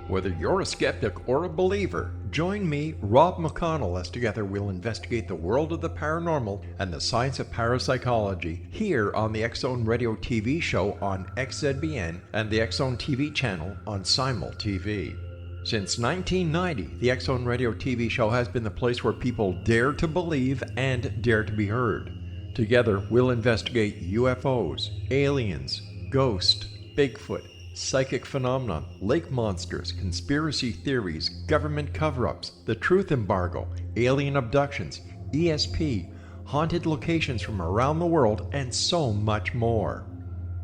Whether you're a skeptic or a believer, join me, Rob McConnell, as together we'll investigate the world of the paranormal and the science of parapsychology here on the X-Zone Radio TV show on XZBN and the X-Zone TV channel on Simul TV. Since 1990, the X-Zone Radio TV show has been the place where people dare to believe and dare to be heard. Together, we'll investigate UFOs, aliens, ghosts, Bigfoot, psychic phenomena, lake monsters, conspiracy theories, government cover-ups, the truth embargo, alien abductions, ESP, haunted locations from around the world, and so much more.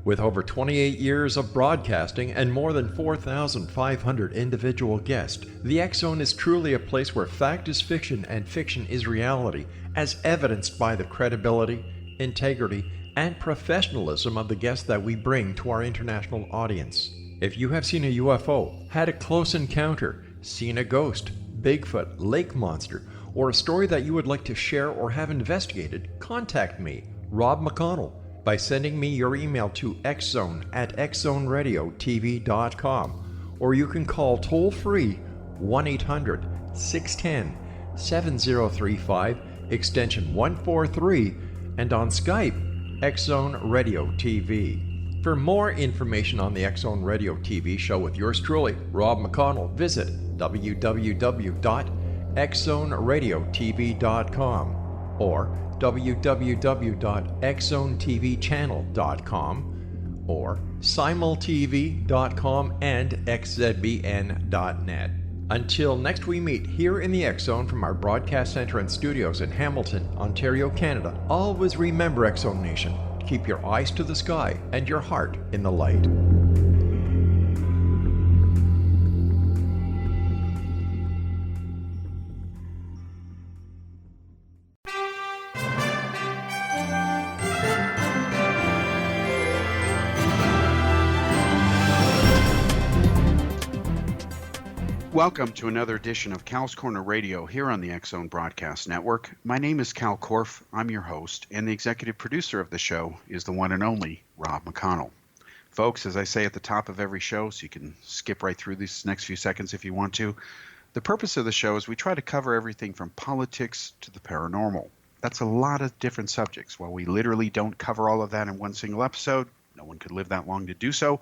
With over 28 years of broadcasting and more than 4,500 individual guests, the X-Zone is truly a place where fact is fiction and fiction is reality, as evidenced by the credibility, integrity, and professionalism of the guests that we bring to our international audience. If you have seen a UFO, had a close encounter, seen a ghost, Bigfoot, lake monster, or a story that you would like to share or have investigated, contact me, Rob McConnell, by sending me your email to xzone@xzoneradiotv.com, or you can call toll-free 1-800-610-7035, extension 143, and on Skype, X-Zone Radio TV. For more information on the X-Zone Radio TV show with yours truly, Rob McConnell, visit www.xzoneradiotv.com or www.xzonetvchannel.com or simultv.com and xzbn.net. Until next we meet here in the X-Zone from our broadcast center and studios in Hamilton, Ontario, Canada, always remember, X-Zone Nation, keep your eyes to the sky and your heart in the light. Welcome to another edition of Cal's Corner Radio here on the X-Zone Broadcast Network. My name is Kal Korff. I'm your host, and the executive producer of the show is the one and only Rob McConnell. Folks, as I say at the top of every show, so you can skip right through these next few seconds if you want to, the purpose of the show is we try to cover everything from politics to the paranormal. That's a lot of different subjects. While we literally don't cover all of that in one single episode, no one could live that long to do so,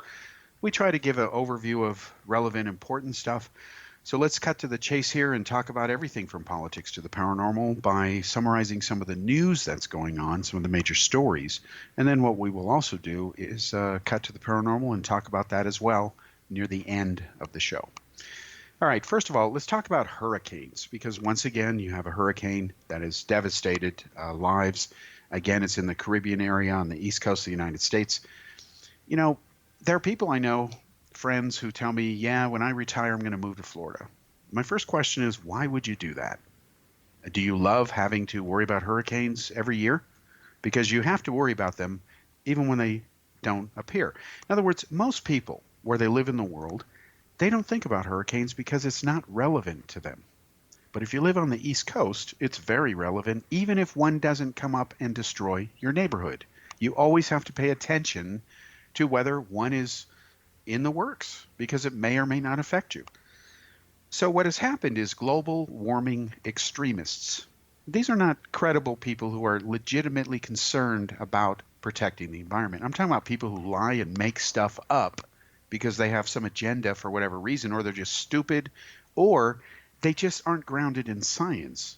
we try to give an overview of relevant, important stuff. So let's cut to the chase here and talk about everything from politics to the paranormal by summarizing some of the news that's going on, some of the major stories. And then what we will also do is cut to the paranormal and talk about that as well near the end of the show. All right, first of all, let's talk about hurricanes, because once again, you have a hurricane that has devastated lives. Again, it's in the Caribbean area on the east coast of the United States. You know, there are people I know, friends, who tell me, yeah, when I retire, I'm going to move to Florida. My first question is, why would you do that? Do you love having to worry about hurricanes every year? Because you have to worry about them even when they don't appear. In other words, most people, where they live in the world, they don't think about hurricanes because it's not relevant to them. But if you live on the East Coast, it's very relevant, even if one doesn't come up and destroy your neighborhood. You always have to pay attention to whether one is in the works, because it may or may not affect you. So what has happened is global warming extremists. These are not credible people who are legitimately concerned about protecting the environment. I'm talking about people who lie and make stuff up because they have some agenda for whatever reason, or they're just stupid, or they just aren't grounded in science.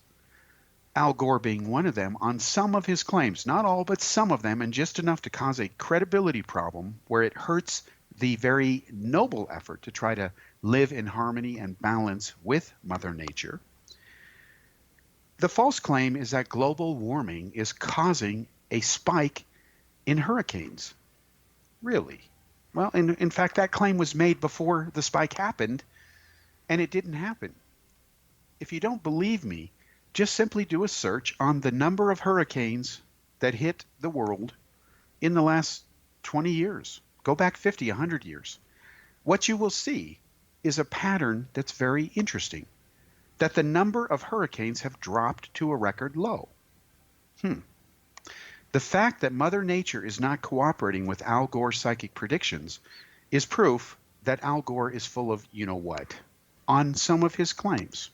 Al Gore being one of them on some of his claims, not all, but some of them, and just enough to cause a credibility problem where it hurts the very noble effort to try to live in harmony and balance with Mother Nature. The false claim is that global warming is causing a spike in hurricanes. Really? Well, in fact, that claim was made before the spike happened, and it didn't happen. If you don't believe me, just simply do a search on the number of hurricanes that hit the world in the last 20 years. Go back 50, 100 years. What you will see is a pattern that's very interesting, that the number of hurricanes have dropped to a record low. The fact that Mother Nature is not cooperating with Al Gore's psychic predictions is proof that Al Gore is full of you know what on some of his claims.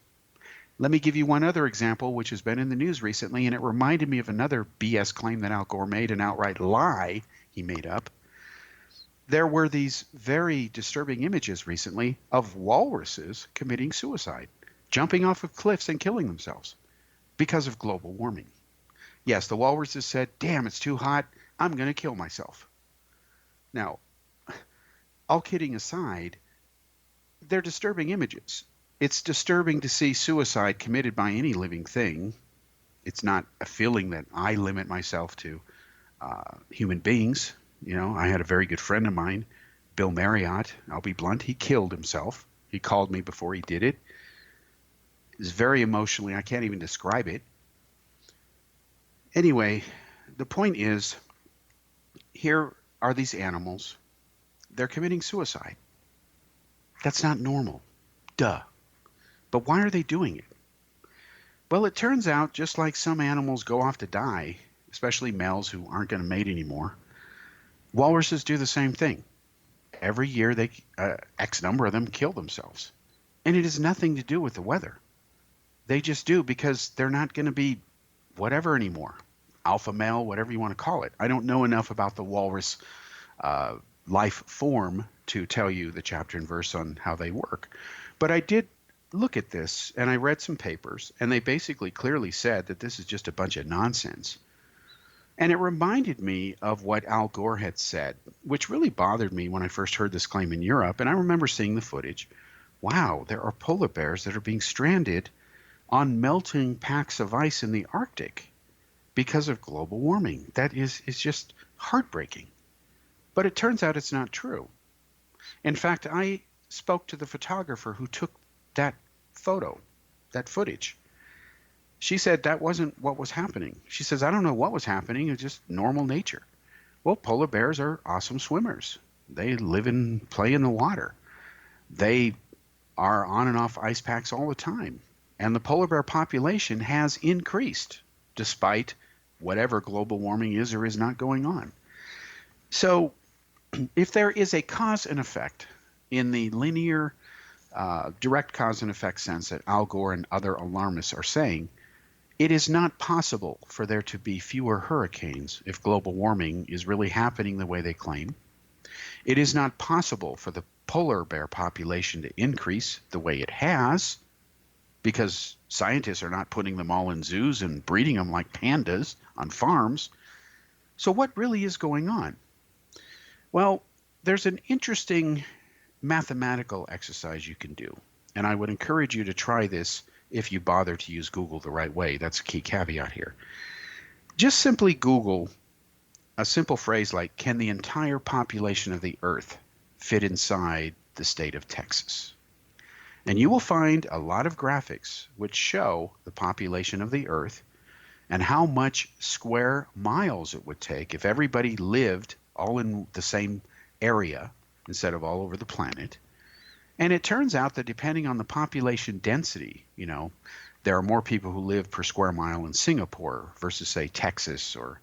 Let me give you one other example, which has been in the news recently, and it reminded me of another BS claim that Al Gore made, an outright lie he made up. There were these very disturbing images recently of walruses committing suicide, jumping off of cliffs and killing themselves because of global warming. Yes, the walruses said, damn, it's too hot. I'm going to kill myself. Now, all kidding aside, they're disturbing images. It's disturbing to see suicide committed by any living thing. It's not a feeling that I limit myself to human beings. You know, I had a very good friend of mine, Bill Marriott. I'll be blunt. He killed himself. He called me before he did it. It was very emotionally. I can't even describe it. Anyway, the point is, here are these animals. They're committing suicide. That's not normal. Duh. But why are they doing it? Well, it turns out, just like some animals go off to die, especially males who aren't going to mate anymore, walruses do the same thing. Every year, X number of them kill themselves. And it has nothing to do with the weather. They just do because they're not going to be whatever anymore. Alpha male, whatever you want to call it. I don't know enough about the walrus life form to tell you the chapter and verse on how they work. But I did look at this, and I read some papers, and they basically clearly said that this is just a bunch of nonsense. And it reminded me of what Al Gore had said, which really bothered me when I first heard this claim in Europe. And I remember seeing the footage. Wow, there are polar bears that are being stranded on melting packs of ice in the Arctic because of global warming. That is just heartbreaking. But it turns out it's not true. In fact, I spoke to the photographer who took that photo, that footage. She said that wasn't what was happening. She says, I don't know what was happening. It was just normal nature. Well, polar bears are awesome swimmers. They live and play in the water. They are on and off ice packs all the time. And the polar bear population has increased despite whatever global warming is or is not going on. So if there is a cause and effect in the linear direct cause and effect sense that Al Gore and other alarmists are saying, it is not possible for there to be fewer hurricanes if global warming is really happening the way they claim. It is not possible for the polar bear population to increase the way it has because scientists are not putting them all in zoos and breeding them like pandas on farms. So what really is going on? Well, there's an interesting mathematical exercise you can do, and I would encourage you to try this if you bother to use Google the right way. That's a key caveat here. Just simply Google a simple phrase like, can the entire population of the Earth fit inside the state of Texas? And you will find a lot of graphics which show the population of the Earth and how much square miles it would take if everybody lived all in the same area instead of all over the planet. And it turns out that depending on the population density, you know, there are more people who live per square mile in Singapore versus, say, Texas or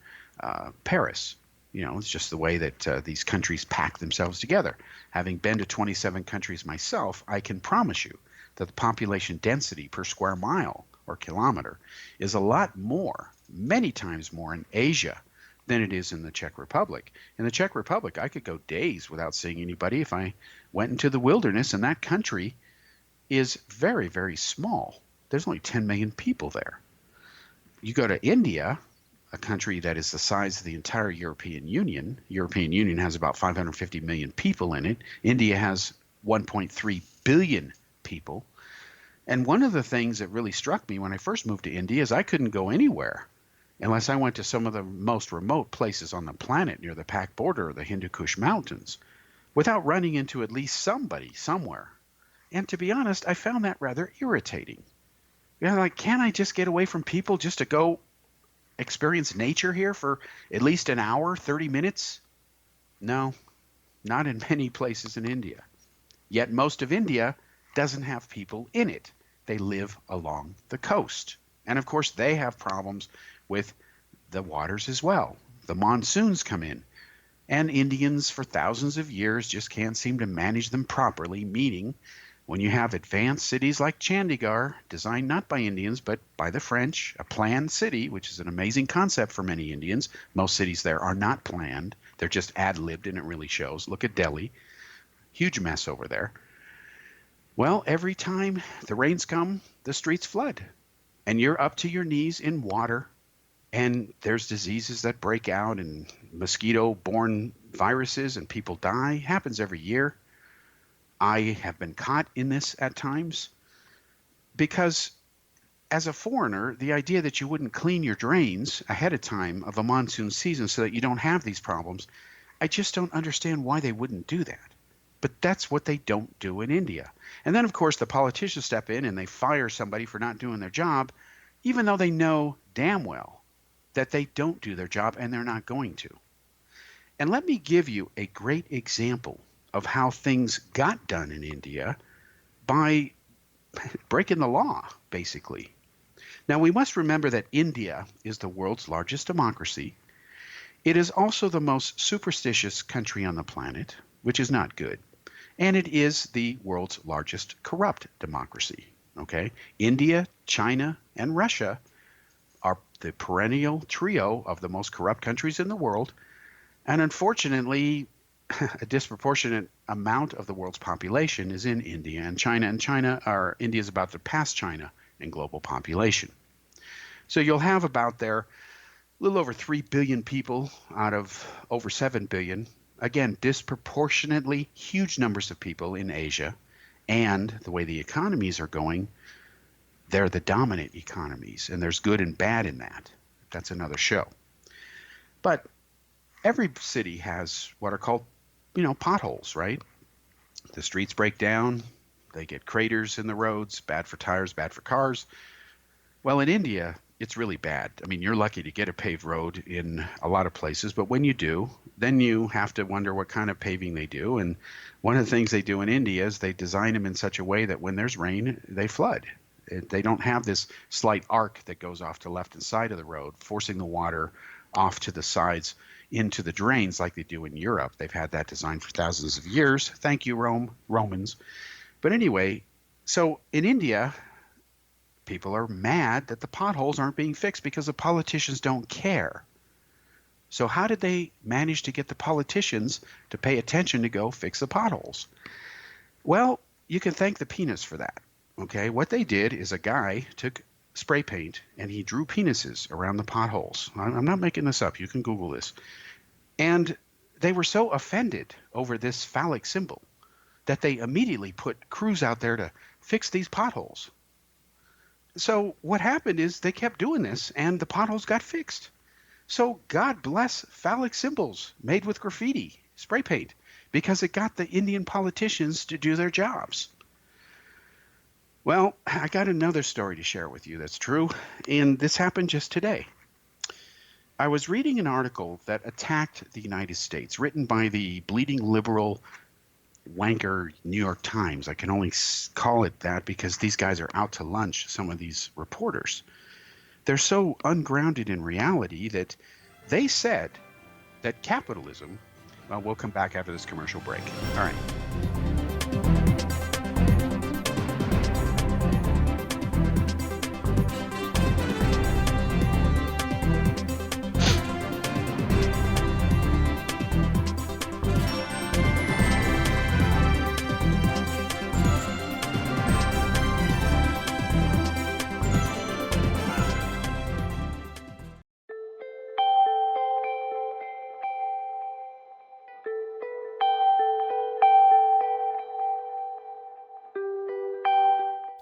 Paris. You know, it's just the way that these countries pack themselves together. Having been to 27 countries myself, I can promise you that the population density per square mile or kilometer is a lot more, many times more in Asia than it is in the Czech Republic. In the Czech Republic, I could go days without seeing anybody if I went into the wilderness, and that country is very, very small. There's only 10 million people there. You go to India, a country that is the size of the entire European Union. European Union has about 550 million people in it. India has 1.3 billion people. And one of the things that really struck me when I first moved to India is I couldn't go anywhere unless I went to some of the most remote places on the planet near the Pak border or the Hindu Kush Mountains without running into at least somebody somewhere. And to be honest, I found that rather irritating. You know, like, can't I just get away from people just to go experience nature here for at least an hour, 30 minutes? No, not in many places in India. Yet most of India doesn't have people in it. They live along the coast. And of course, they have problems with the waters as well. The monsoons come in. And Indians for thousands of years just can't seem to manage them properly, meaning when you have advanced cities like Chandigarh, designed not by Indians but by the French, a planned city, which is an amazing concept for many Indians. Most cities there are not planned. They're just ad-libbed, and it really shows. Look at Delhi. Huge mess over there. Well, every time the rains come, the streets flood, and you're up to your knees in water, and there's diseases that break out and mosquito-borne viruses, and people die. Happens every year. I have been caught in this at times because as a foreigner, the idea that you wouldn't clean your drains ahead of time of a monsoon season so that you don't have these problems, I just don't understand why they wouldn't do that. But that's what they don't do in India. And then, of course, the politicians step in and they fire somebody for not doing their job, even though they know damn well that they don't do their job and they're not going to. And let me give you a great example of how things got done in India by breaking the law, basically. Now, we must remember that India is the world's largest democracy. It is also the most superstitious country on the planet, which is not good. And it is the world's largest corrupt democracy. Okay? India, China, and Russia are the perennial trio of the most corrupt countries in the world. And unfortunately, a disproportionate amount of the world's population is in India and China. And India is about to pass China in global population. So you'll have about there a little over 3 billion people out of over 7 billion. Again, disproportionately huge numbers of people in Asia. And the way the economies are going, they're the dominant economies. And there's good and bad in that. That's another show. But every city has what are called, potholes, right? The streets break down. They get craters in the roads, bad for tires, bad for cars. Well, in India, it's really bad. I mean, you're lucky to get a paved road in a lot of places, but when you do, then you have to wonder what kind of paving they do. And one of the things they do in India is they design them in such a way that when there's rain, they flood. They don't have this slight arc that goes off to the left and side of the road, forcing the water off to the sides into the drains like they do in Europe. They've had that designed for thousands of years. Thank you, Romans. But anyway, so in India, people are mad that the potholes aren't being fixed because the politicians don't care. So how did they manage to get the politicians to pay attention to go fix the potholes? Well, you can thank the penis for that. Okay, what they did is a guy took spray paint and he drew penises around the potholes. I'm not making this up. You can Google this. And they were so offended over this phallic symbol that they immediately put crews out there to fix these potholes. So what happened is they kept doing this and the potholes got fixed. So God bless phallic symbols made with graffiti, spray paint, because it got the Indian politicians to do their jobs. Well, I got another story to share with you that's true, and this happened just today. I was reading an article that attacked the United States, written by the bleeding liberal wanker New York Times. I can only call it that because these guys are out to lunch, some of these reporters. They're so ungrounded in reality that they said that capitalism, well, we'll come back after this commercial break. All right.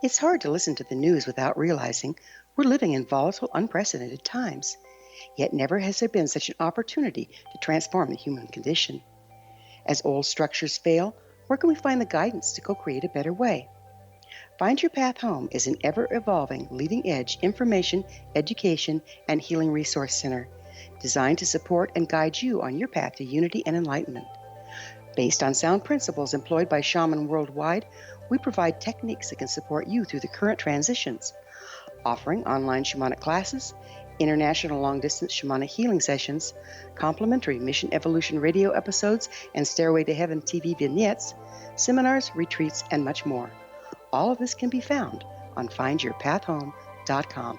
It's hard to listen to the news without realizing we're living in volatile, unprecedented times. Yet never has there been such an opportunity to transform the human condition. As old structures fail, where can we find the guidance to co-create a better way? Find Your Path Home is an ever-evolving, leading-edge information, education, and healing resource center designed to support and guide you on your path to unity and enlightenment. Based on sound principles employed by shaman worldwide, we provide techniques that can support you through the current transitions, offering online shamanic classes, international long-distance shamanic healing sessions, complimentary Mission Evolution radio episodes and Stairway to Heaven TV vignettes, seminars, retreats, and much more. All of this can be found on findyourpathhome.com.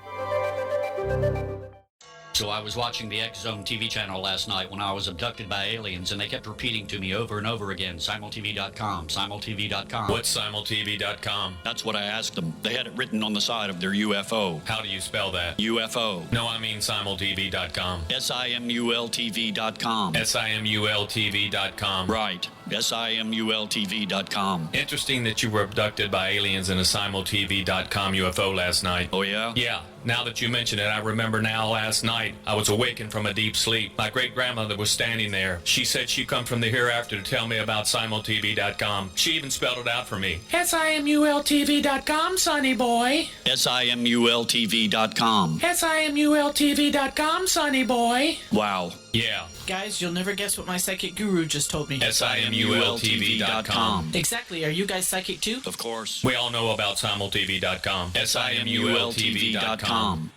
So I was watching the X Zone TV channel last night when I was abducted by aliens, and they kept repeating to me over and over again, simultv.com, simultv.com. What's simultv.com? That's what I asked them. They had it written on the side of their UFO. How do you spell that? UFO. No, I mean simultv.com. simultv.com. simultv.com. Right. simultv.com. Interesting that you were abducted by aliens in a simultv.com UFO last night. Oh, yeah? Yeah. Now that you mention it, I remember now last night I was awakened from a deep sleep. My great-grandmother was standing there. She said she'd come from the hereafter to tell me about simultv.com. She even spelled it out for me. simultv.com, sonny boy. simultv.com. simultv.com, sonny boy. Wow. Yeah. Guys, you'll never guess what my psychic guru just told me. simultv.com. Exactly. Are you guys psychic too? Of course. We all know about simultv.com. simultv.com.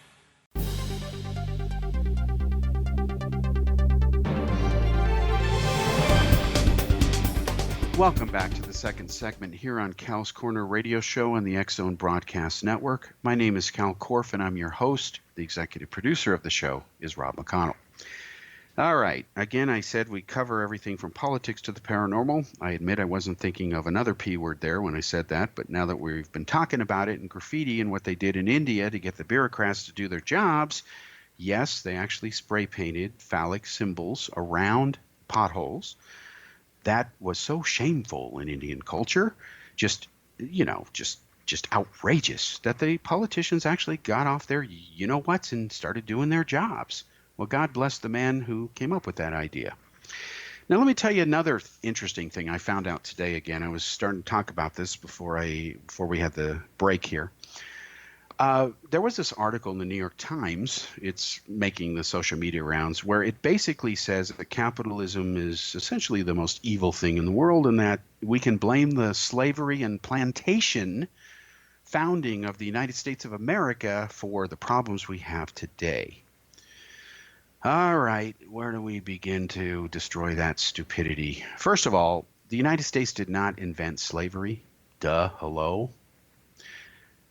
Welcome back to the second segment here on Cal's Corner Radio Show on the X Zone Broadcast Network. My name is Kal Korff, and I'm your host. The executive producer of the show is Rob McConnell. All right. Again, I said we cover everything from politics to the paranormal. I admit I wasn't thinking of another P word there when I said that, but now that we've been talking about it and graffiti and what they did in India to get the bureaucrats to do their jobs, yes, they actually spray painted phallic symbols around potholes. That was so shameful in Indian culture, just outrageous that the politicians actually got off their you-know-whats and started doing their jobs. Well, God bless the man who came up with that idea. Now, let me tell you another interesting thing I found out today. Again, I was starting to talk about this before we had the break here. There was this article in the New York Times, it's making the social media rounds, where it basically says that capitalism is essentially the most evil thing in the world, and that we can blame the slavery and plantation founding of the United States of America for the problems we have today. All right, where do we begin to destroy that stupidity? First of all, the United States did not invent slavery. Duh, hello?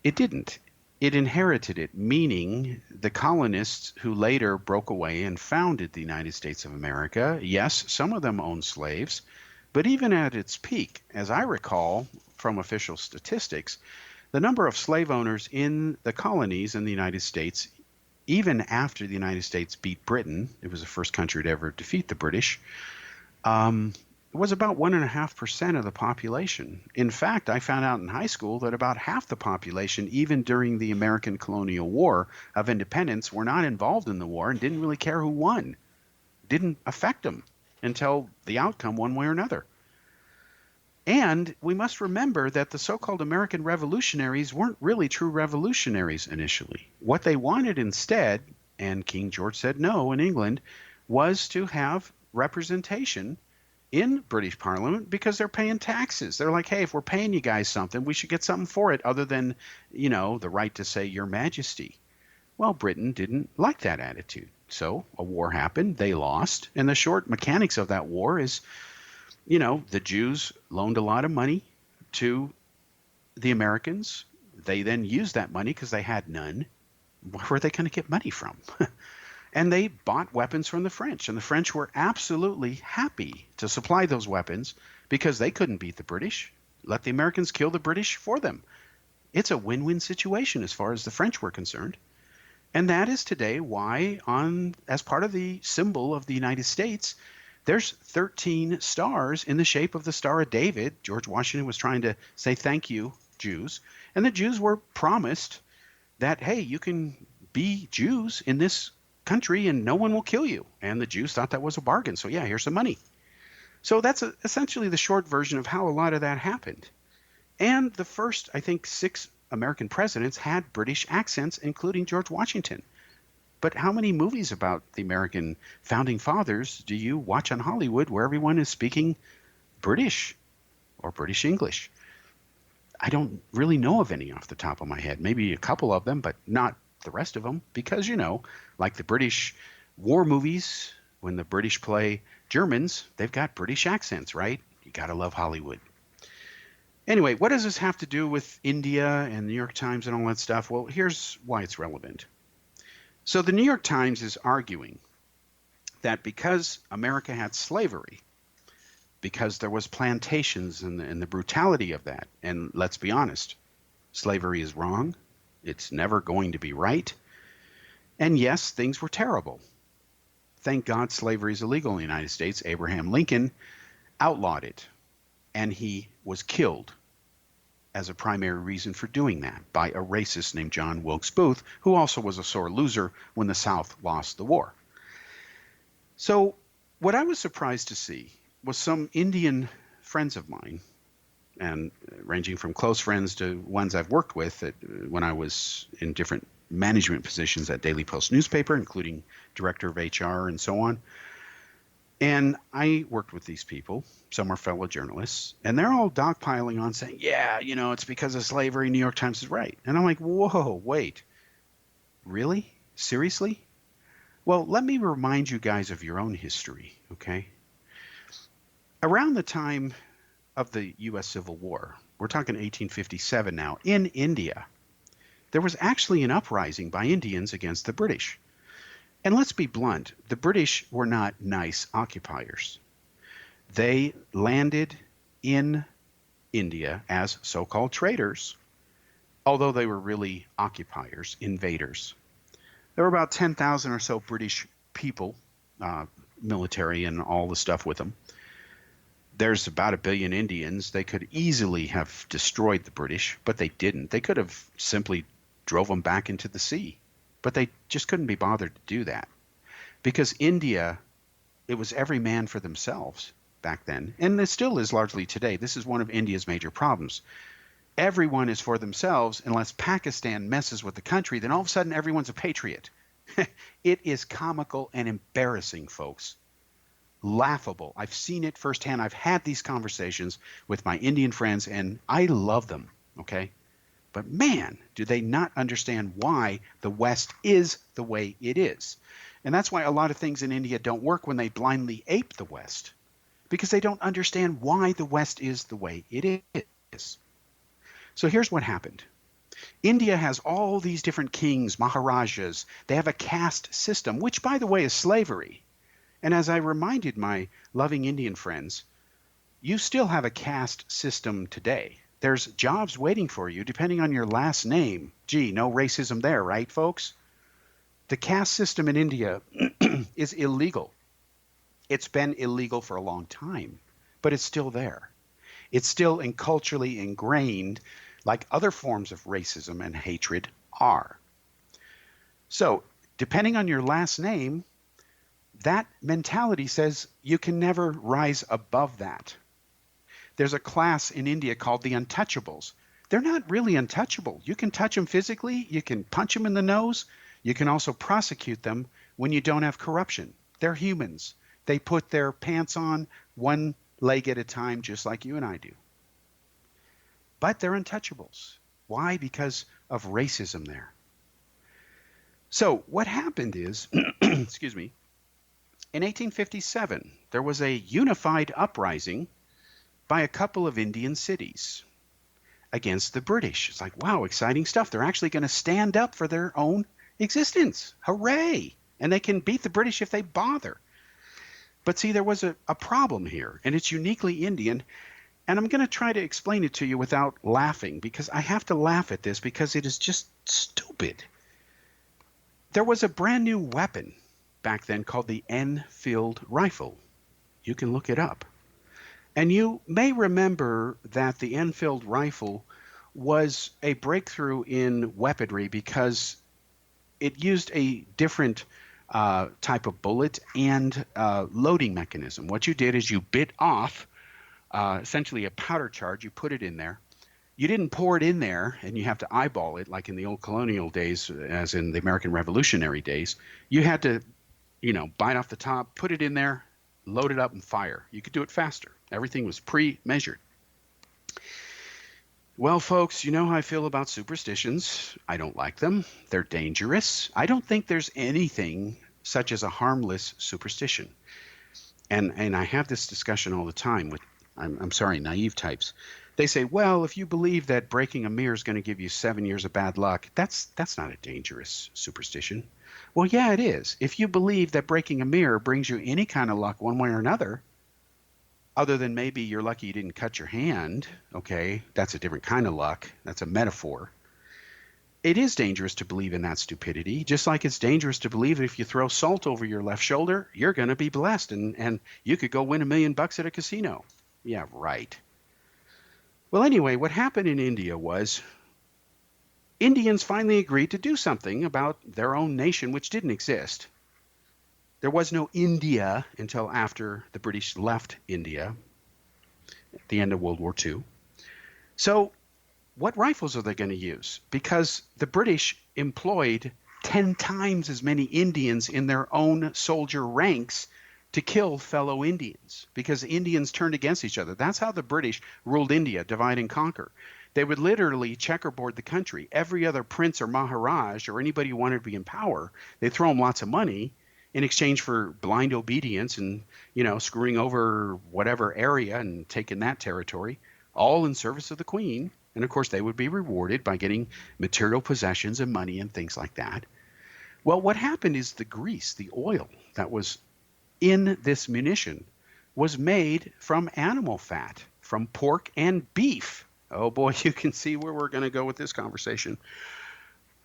It didn't. It inherited it, meaning the colonists who later broke away and founded the United States of America, yes, some of them owned slaves, but even at its peak, as I recall from official statistics, the number of slave owners in the colonies in the United States, even after the United States beat Britain, it was the first country to ever defeat the British, was about 1.5% of the population. In fact, I found out in high school that about half the population, even during the American Colonial War of Independence, were not involved in the war and didn't really care who won. Didn't affect them until the outcome one way or another. And we must remember that the so-called American revolutionaries weren't really true revolutionaries initially. What they wanted instead, and King George said no in England, was to have representation in British Parliament because they're paying taxes. They're like, hey, if we're paying you guys something, we should get something for it other than, the right to say Your Majesty. Well, Britain didn't like that attitude. So a war happened. They lost. And the short mechanics of that war is, the Jews loaned a lot of money to the Americans. They then used that money because they had none. Where were they going to get money from? And they bought weapons from the French, and the French were absolutely happy to supply those weapons because they couldn't beat the British. Let the Americans kill the British for them. It's a win-win situation as far as the French were concerned. And that is today why, as part of the symbol of the United States, there's 13 stars in the shape of the Star of David. George Washington was trying to say thank you, Jews. And the Jews were promised that, hey, you can be Jews in this country and no one will kill you. And the Jews thought that was a bargain. So yeah, here's some money. So that's essentially the short version of how a lot of that happened. And the first, I think, 6 American presidents had British accents, including George Washington. But how many movies about the American founding fathers do you watch on Hollywood where everyone is speaking British or British English? I don't really know of any off the top of my head. Maybe a couple of them, but not the rest of them because, like the British war movies, when the British play Germans, they've got British accents, right? You got to love Hollywood. Anyway, what does this have to do with India and the New York Times and all that stuff? Well, here's why it's relevant. So the New York Times is arguing that because America had slavery, because there was plantations and the brutality of that, and let's be honest, slavery is wrong. It's never going to be right. And yes, things were terrible. Thank God slavery is illegal in the United States. Abraham Lincoln outlawed it, and he was killed as a primary reason for doing that by a racist named John Wilkes Booth, who also was a sore loser when the South lost the war. So what I was surprised to see was some Indian friends of mine, and ranging from close friends to ones I've worked with when I was in different management positions at Daily Post newspaper, including director of HR and so on. And I worked with these people. Some are fellow journalists, and they're all dogpiling on saying, yeah, it's because of slavery. New York Times is right. And I'm like, whoa, wait, really? Seriously? Well, let me remind you guys of your own history, okay? Around the time of the U.S. Civil War, we're talking 1857 now, in India, there was actually an uprising by Indians against the British. And let's be blunt, the British were not nice occupiers. They landed in India as so-called traders, although they were really occupiers, invaders. There were about 10,000 or so British people, military and all the stuff with them. There's about 1 billion Indians. They could easily have destroyed the British, but they didn't. They could have simply drove them back into the sea, but they just couldn't be bothered to do that. Because India, it was every man for themselves back then, and it still is largely today. This is one of India's major problems. Everyone is for themselves unless Pakistan messes with the country, then all of a sudden everyone's a patriot. It is comical and embarrassing, folks. Laughable. I've seen it firsthand. I've had these conversations with my Indian friends, and I love them, okay? But man, do they not understand why the West is the way it is. And that's why a lot of things in India don't work when they blindly ape the West, because they don't understand why the West is the way it is. So here's what happened. India has all these different kings, maharajas. They have a caste system, which, by the way, is slavery. And as I reminded my loving Indian friends, you still have a caste system today. There's jobs waiting for you depending on your last name. Gee, no racism there, right, folks? The caste system in India is illegal. It's been illegal for a long time, but it's still there. It's still culturally ingrained like other forms of racism and hatred are. So, depending on your last name, that mentality says you can never rise above that. There's a class in India called the untouchables. They're not really untouchable. You can touch them physically. You can punch them in the nose. You can also prosecute them when you don't have corruption. They're humans. They put their pants on one leg at a time, just like you and I do. But they're untouchables. Why? Because of racism there. So what happened is, excuse me, in 1857, there was a unified uprising by a couple of Indian cities against the British. It's like, wow, exciting stuff. They're actually going to stand up for their own existence. Hooray! And they can beat the British if they bother. But see, there was a problem here, and it's uniquely Indian. And I'm going to try to explain it to you without laughing, because I have to laugh at this because it is just stupid. There was a brand new weapon back then called the Enfield rifle. You can look it up. And you may remember that the Enfield rifle was a breakthrough in weaponry because it used a different type of bullet and loading mechanism. What you did is you bit off essentially a powder charge. You put it in there. You didn't pour it in there and you have to eyeball it like in the old colonial days, as in the American Revolutionary days. You had to, bite off the top, put it in there, load it up and fire. You could do it faster. Everything was pre-measured. Well, folks, you know how I feel about superstitions. I don't like them. They're dangerous. I don't think there's anything such as a harmless superstition. And I have this discussion all the time with, I'm sorry, naive types. They say, well, if you believe that breaking a mirror is going to give you 7 years of bad luck, that's not a dangerous superstition. Well, yeah, it is. If you believe that breaking a mirror brings you any kind of luck one way or another, other than maybe you're lucky you didn't cut your hand, okay, that's a different kind of luck. That's a metaphor. It is dangerous to believe in that stupidity, just like it's dangerous to believe that if you throw salt over your left shoulder, you're going to be blessed and you could go win $1 million at a casino. Yeah, right. Well, anyway, what happened in India was Indians finally agreed to do something about their own nation, which didn't exist. There was no India until after the British left India at the end of World War II. So what rifles are they going to use? Because the British employed 10 times as many Indians in their own soldier ranks to kill fellow Indians, because Indians turned against each other. That's how the British ruled India, divide and conquer. They would literally checkerboard the country. Every other prince or maharaj or anybody who wanted to be in power, they'd throw them lots of money in exchange for blind obedience and, screwing over whatever area and taking that territory, all in service of the queen. And of course, they would be rewarded by getting material possessions and money and things like that. Well, what happened is the grease, the oil that was in this munition was made from animal fat, from pork and beef. Oh boy, you can see where we're going to go with this conversation.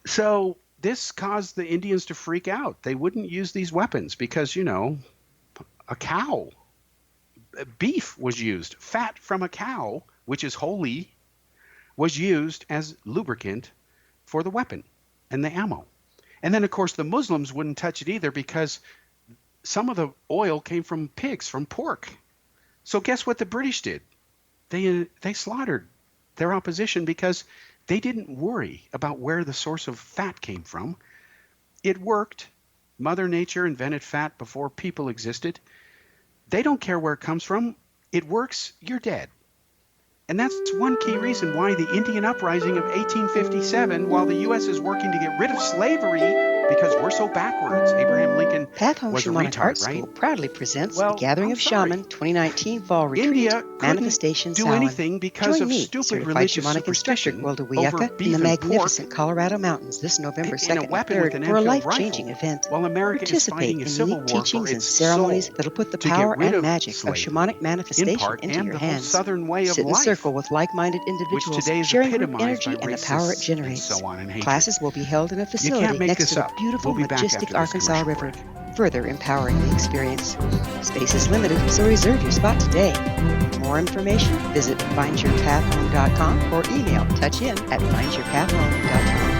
So this caused the Indians to freak out. They wouldn't use these weapons because, a cow, beef was used. Fat from a cow, which is holy, was used as lubricant for the weapon and the ammo. And then, of course, the Muslims wouldn't touch it either because some of the oil came from pigs, from pork. So guess what the British did? They slaughtered their opposition because they didn't worry about where the source of fat came from. It worked. Mother Nature invented fat before people existed. They don't care where it comes from. It works, you're dead. And that's one key reason why the Indian Uprising of 1857, while the U.S. is working to get rid of slavery because we're so backwards, Abraham Lincoln Path Home was a Shamanic Art retard, right? School proudly presents Well, the Gathering I'm of sorry. Shaman 2019 Fall Retreat India Manifestation couldn't do Samhain. anything because Join of me, stupid certified religious shamanic instructor superstition Gwilda over Wiyaka in beef the and magnificent Colorado Mountains this November in 2nd a and weapon with 3rd an for a Enfield life-changing rifle, event. while America is Participate fighting a in civil unique war for teachings and its ceremonies soul that'll put the to get power rid and of magic of slavery, shamanic in manifestation part, into and your the whole hands. Southern way of Sit in a life, circle with like-minded which individuals today is sharing group epitomized energy by and the power it racists and generates. so on and hatred. Classes will be held in a You facility can't make next this to the up. beautiful, We'll be back majestic after this Arkansas commercial River, break. further empowering the experience. Space is limited, so reserve your spot today. For more information, visit findyourpathhome.com or email touchin@findyourpathhome.com.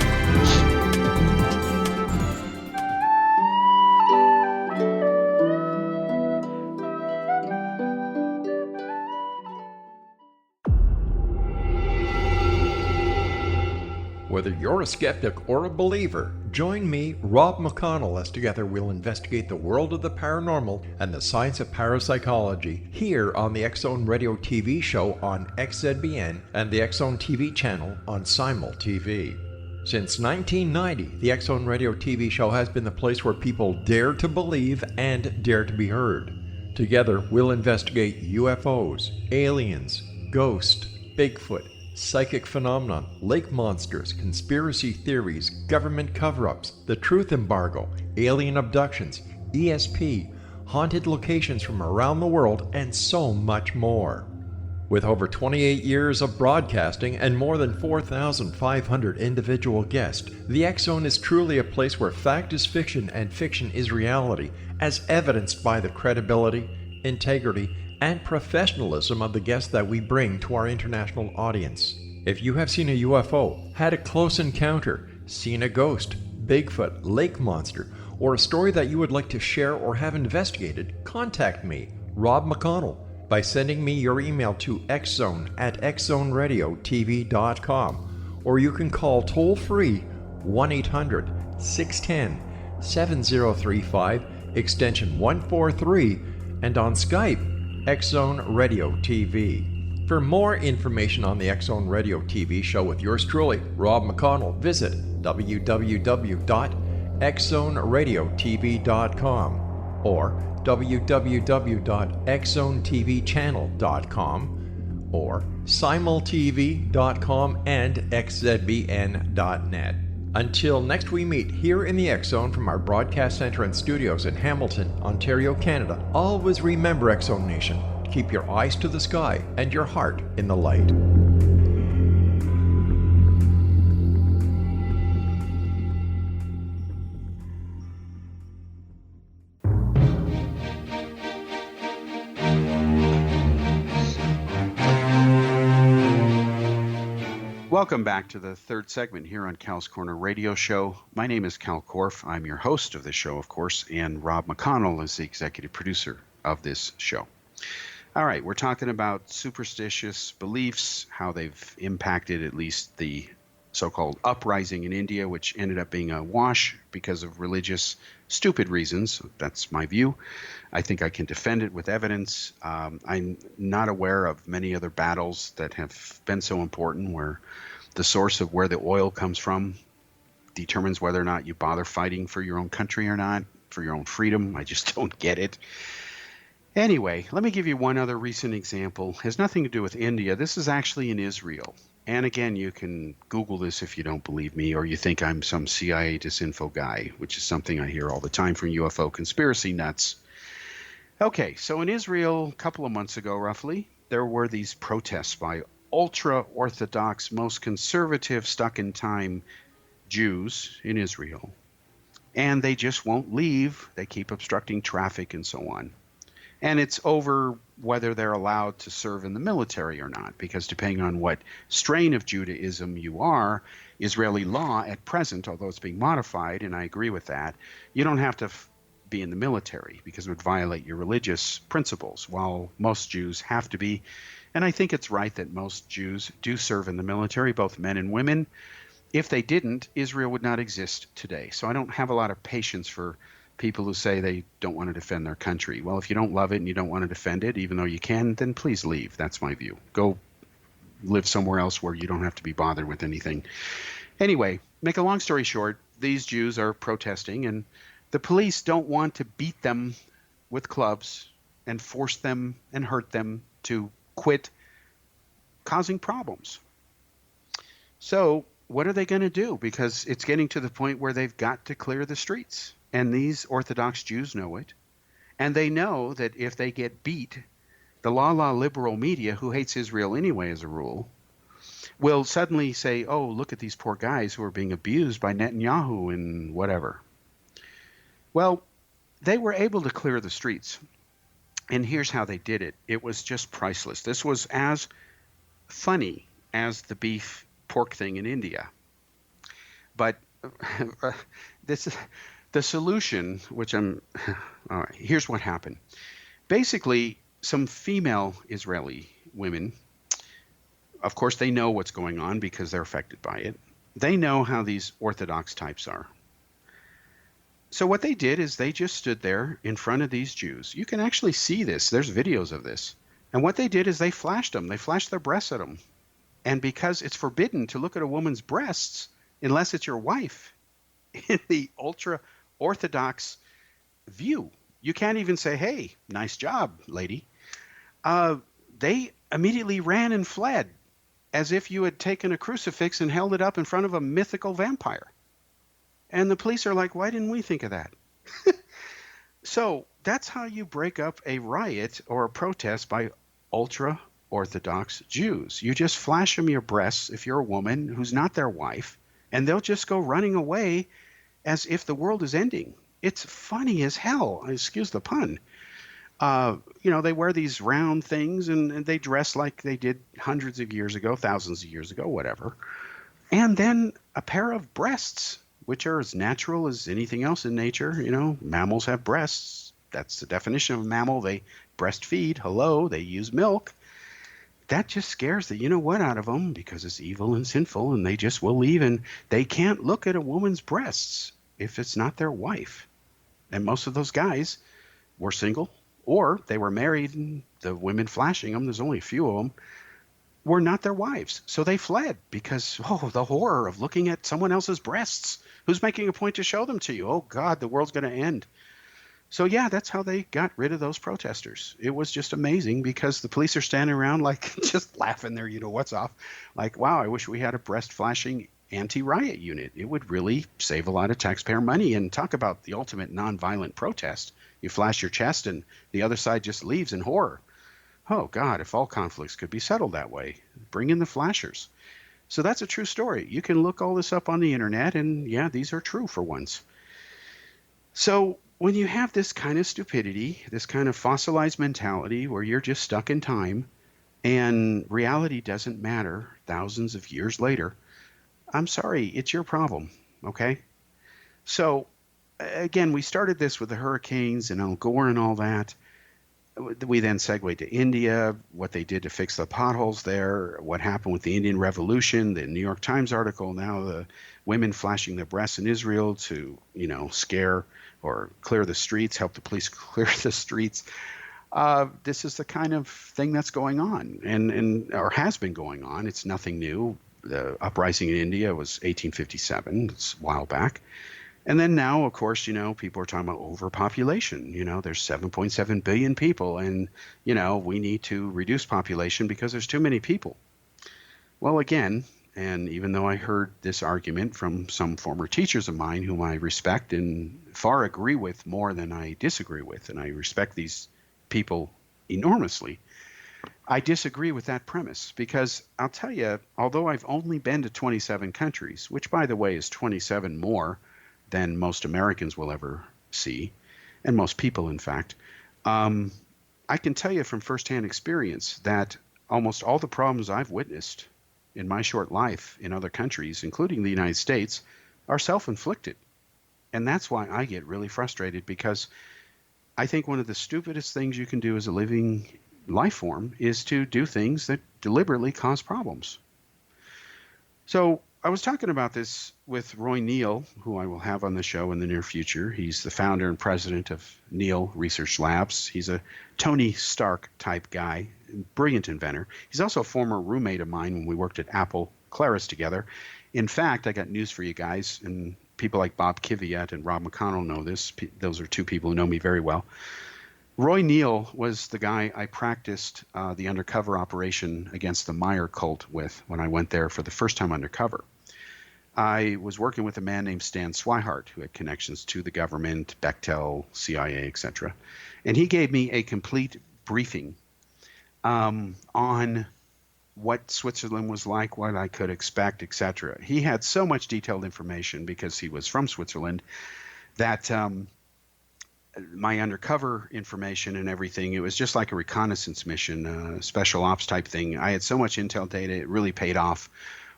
Whether you're a skeptic or a believer, join me, Rob McConnell, as together we'll investigate the world of the paranormal and the science of parapsychology here on the X-Zone Radio TV show on XZBN and the X-Zone TV channel on Simul TV. Since 1990, the X-Zone Radio TV show has been the place where people dare to believe and dare to be heard. Together, we'll investigate UFOs, aliens, ghosts, Bigfoot, psychic phenomenon, lake monsters, conspiracy theories, government cover-ups, the truth embargo, alien abductions, ESP, haunted locations from around the world, and so much more. With over 28 years of broadcasting and more than 4,500 individual guests, the X-Zone is truly a place where fact is fiction and fiction is reality, as evidenced by the credibility, integrity, and professionalism of the guests that we bring to our international audience. If you have seen a UFO, had a close encounter, seen a ghost, Bigfoot, lake monster, or a story that you would like to share or have investigated, contact me, Rob McConnell, by sending me your email to xzone@xzoneradiotv.com, or you can call toll-free 1-800-610-7035, extension 143, and on Skype, X-Zone Radio TV. For more information on the X Zone Radio TV show with yours truly, Rob McConnell, visit www.xzoneradiotv.com or www.xzonetvchannel.com or simultv.com and xzbn.net. Until next we meet here in the X Zone from our broadcast center and studios in Hamilton, Ontario, Canada, always remember, X Zone Nation, keep your eyes to the sky and your heart in the light. Welcome back to the third segment here on Cal's Corner Radio Show. My name is Kal Korff. I'm your host of the show, of course, and Rob McConnell is the executive producer of this show. All right, we're talking about superstitious beliefs, how they've impacted at least the so-called uprising in India, which ended up being a wash because of religious stupid reasons. That's my view. I think I can defend it with evidence. I'm not aware of many other battles that have been so important where the source of where the oil comes from determines whether or not you bother fighting for your own country or not, for your own freedom. I just don't get it. Anyway, let me give you one other recent example. It has nothing to do with India. This is actually in Israel. And again, you can Google this if you don't believe me or you think I'm some CIA disinfo guy, which is something I hear all the time from UFO conspiracy nuts. Okay, so in Israel, a couple of months ago roughly, there were these protests by ultra-Orthodox, most conservative, stuck-in-time Jews in Israel. And they just won't leave. They keep obstructing traffic and so on. And it's over whether they're allowed to serve in the military or not, because depending on what strain of Judaism you are, Israeli law at present, although it's being modified, and I agree with that, you don't have to be in the military because it would violate your religious principles, while most Jews have to be. And I think it's right that most Jews do serve in the military, both men and women. If they didn't, Israel would not exist today. So I don't have a lot of patience for people who say they don't want to defend their country. Well, if you don't love it and you don't want to defend it, even though you can, then please leave. That's my view. Go live somewhere else where you don't have to be bothered with anything. Anyway, make a long story short, these Jews are protesting, and the police don't want to beat them with clubs and force them and hurt them to quit causing problems. So what are they going to do? Because it's getting to the point where they've got to clear the streets. And these Orthodox Jews know it. And they know that if they get beat, the liberal media, who hates Israel anyway as a rule, will suddenly say, oh, look at these poor guys who are being abused by Netanyahu and whatever. Well, they were able to clear the streets. And here's how they did it. It was just priceless. This was as funny as the beef pork thing in India. But this is... The solution, which all right, here's what happened. Basically, some female Israeli women, of course, they know what's going on because they're affected by it. They know how these Orthodox types are. So what they did is they just stood there in front of these Jews. You can actually see this. There's videos of this. And what they did is they flashed them. They flashed their breasts at them. And because it's forbidden to look at a woman's breasts unless it's your wife in the ultra-Orthodox view, you can't even say, hey, nice job, lady. They immediately ran and fled as if you had taken a crucifix and held it up in front of a mythical vampire. And the police are like, why didn't we think of that? So that's how you break up a riot or a protest by ultra-Orthodox Jews. You just flash them your breasts if you're a woman who's not their wife, and they'll just go running away as if the world is ending. It's funny as hell. Excuse the pun. They wear these round things and they dress like they did hundreds of years ago, thousands of years ago, whatever. And then a pair of breasts, which are as natural as anything else in nature. Mammals have breasts. That's the definition of a mammal. They breastfeed. Hello, they use milk. That just scares the you-know-what out of them because it's evil and sinful, and they just will leave, and they can't look at a woman's breasts if it's not their wife. And most of those guys were single, or they were married, and the women flashing them, there's only a few of them, were not their wives. So they fled because, the horror of looking at someone else's breasts. Who's making a point to show them to you? Oh, God, the world's going to end. So, yeah, that's how they got rid of those protesters. It was just amazing because the police are standing around like just laughing their what's off. Like, wow, I wish we had a breast-flashing anti-riot unit. It would really save a lot of taxpayer money. And talk about the ultimate nonviolent protest. You flash your chest and the other side just leaves in horror. Oh, God, if all conflicts could be settled that way, bring in the flashers. So that's a true story. You can look all this up on the internet, and yeah, these are true for once. So when you have this kind of stupidity, this kind of fossilized mentality where you're just stuck in time and reality doesn't matter thousands of years later, I'm sorry, it's your problem, okay? So again, we started this with the hurricanes and Al Gore and all that. We then segued to India, what they did to fix the potholes there, what happened with the Indian Revolution, the New York Times article, now the women flashing their breasts in Israel to, scare or clear the streets, help the police clear the streets. This is the kind of thing that's going on and or has been going on. It's nothing new. The uprising in India was 1857. It's a while back. And then now, of course, people are talking about overpopulation. There's 7.7 billion people and, we need to reduce population because there's too many people. Well, again, and even though I heard this argument from some former teachers of mine whom I respect and far agree with more than I disagree with, and I respect these people enormously, I disagree with that premise because I'll tell you, although I've only been to 27 countries, which, by the way, is 27 more than most Americans will ever see, and most people, in fact, I can tell you from firsthand experience that almost all the problems I've witnessed in my short life in other countries, including the United States, are self-inflicted. And that's why I get really frustrated because I think one of the stupidest things you can do as a living life form is to do things that deliberately cause problems. So I was talking about this with Roy Neal, who I will have on the show in the near future. He's the founder and president of Neal Research Labs. He's a Tony Stark type guy, brilliant inventor. He's also a former roommate of mine when we worked at Apple Claris together. In fact, I got news for you guys, and people like Bob Kiviat and Rob McConnell know this. Those are two people who know me very well. Roy Neal was the guy I practiced the undercover operation against the Meyer cult with when I went there for the first time undercover. I was working with a man named Stan Swihart, who had connections to the government, Bechtel, CIA, etc. And he gave me a complete briefing on what Switzerland was like, what I could expect, etc. He had so much detailed information because he was from Switzerland that my undercover information and everything, it was just like a reconnaissance mission, special ops type thing. I had so much intel data, it really paid off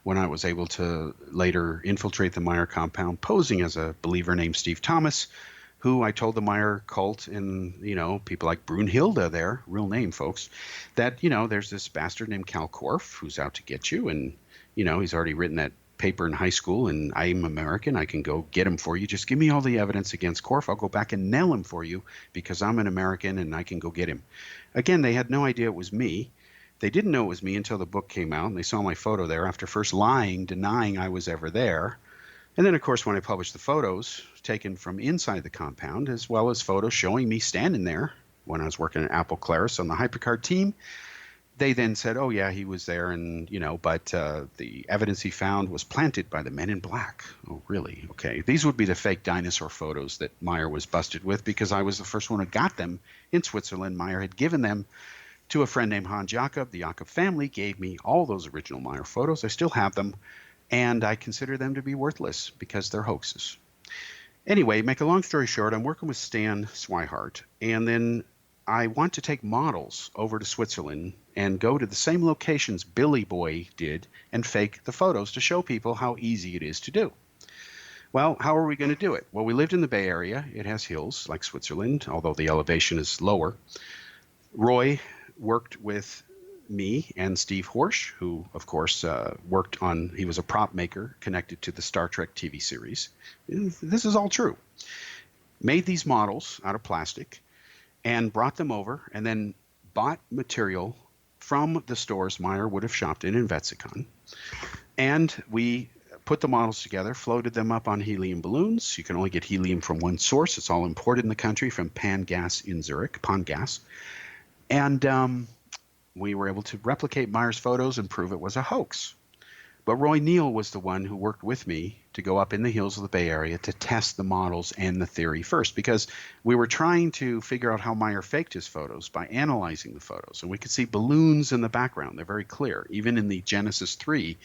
when I was able to later infiltrate the Meyer compound, posing as a believer named Steve Thomas, who I told the Meyer cult and, people like Brunhilde there, real name, folks, that, there's this bastard named Kal Korff who's out to get you. And, he's already written that paper in high school, and I'm American. I can go get him for you. Just give me all the evidence against Korff. I'll go back and nail him for you because I'm an American and I can go get him. Again, they had no idea it was me. They didn't know it was me until the book came out, and they saw my photo there after first lying, denying I was ever there. And then, of course, when I published the photos taken from inside the compound, as well as photos showing me standing there when I was working at Apple Claris on the HyperCard team, they then said, oh, yeah, he was there, and, but the evidence he found was planted by the men in black. Oh, really? Okay. These would be the fake dinosaur photos that Meyer was busted with because I was the first one who got them in Switzerland. Meyer had given them to a friend named Hans Jakob. The Jakob family gave me all those original Meyer photos. I still have them, and I consider them to be worthless because they're hoaxes. Anyway, make a long story short, I'm working with Stan Swihart, and then I want to take models over to Switzerland and go to the same locations Billy Boy did and fake the photos to show people how easy it is to do. Well, how are we going to do it? Well, we lived in the Bay Area. It has hills like Switzerland, although the elevation is lower. Roy worked with me and Steve Horsch, who, of course, he was a prop maker connected to the Star Trek TV series. This is all true. Made these models out of plastic and brought them over and then bought material from the stores Meyer would have shopped in Vetsicon. And we put the models together, floated them up on helium balloons. You can only get helium from one source. It's all imported in the country from Pangas in Zurich, Pangas. And we were able to replicate Meyer's photos and prove it was a hoax. But Roy Neal was the one who worked with me to go up in the hills of the Bay Area to test the models and the theory first, because we were trying to figure out how Meyer faked his photos by analyzing the photos. And we could see balloons in the background. They're very clear. Even in the Genesis 3,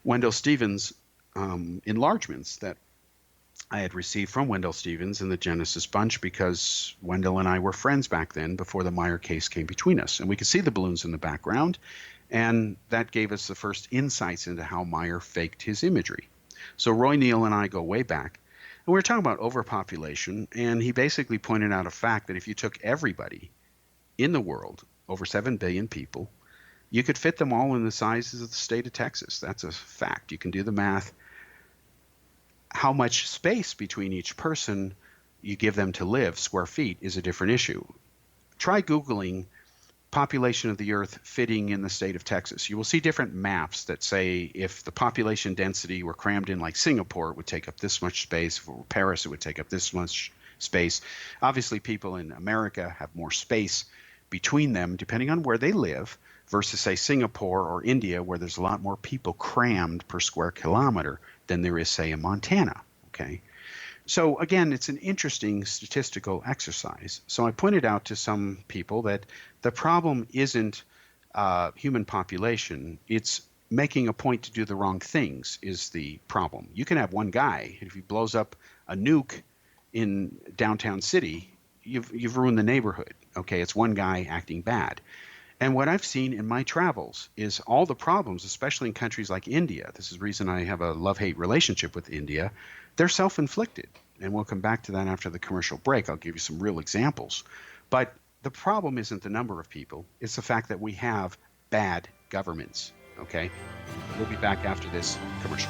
Wendell Stevens enlargements that I had received from Wendell Stevens in the Genesis bunch, because Wendell and I were friends back then before the Meyer case came between us. And we could see the balloons in the background, and that gave us the first insights into how Meyer faked his imagery. So Roy Neal and I go way back, and we were talking about overpopulation, and he basically pointed out a fact that if you took everybody in the world, over 7 billion people, you could fit them all in the sizes of the state of Texas. That's a fact. You can do the math. How much space between each person you give them to live, square feet, is a different issue. Try Googling population of the Earth fitting in the state of Texas. You will see different maps that say if the population density were crammed in like Singapore, it would take up this much space. If it were Paris, it would take up this much space. Obviously, people in America have more space between them depending on where they live versus, say, Singapore or India, where there's a lot more people crammed per square kilometer than there is, say, in Montana. Okay. So again, it's an interesting statistical exercise. So I pointed out to some people that the problem isn't human population. It's making a point to do the wrong things is the problem. You can have one guy, if he blows up a nuke in downtown city, you've ruined the neighborhood. Okay, it's one guy acting bad. And what I've seen in my travels is all the problems, especially in countries like India. This is the reason I have a love-hate relationship with India. They're self-inflicted. And we'll come back to that after the commercial break. I'll give you some real examples. But the problem isn't the number of people. It's the fact that we have bad governments. Okay? We'll be back after this commercial.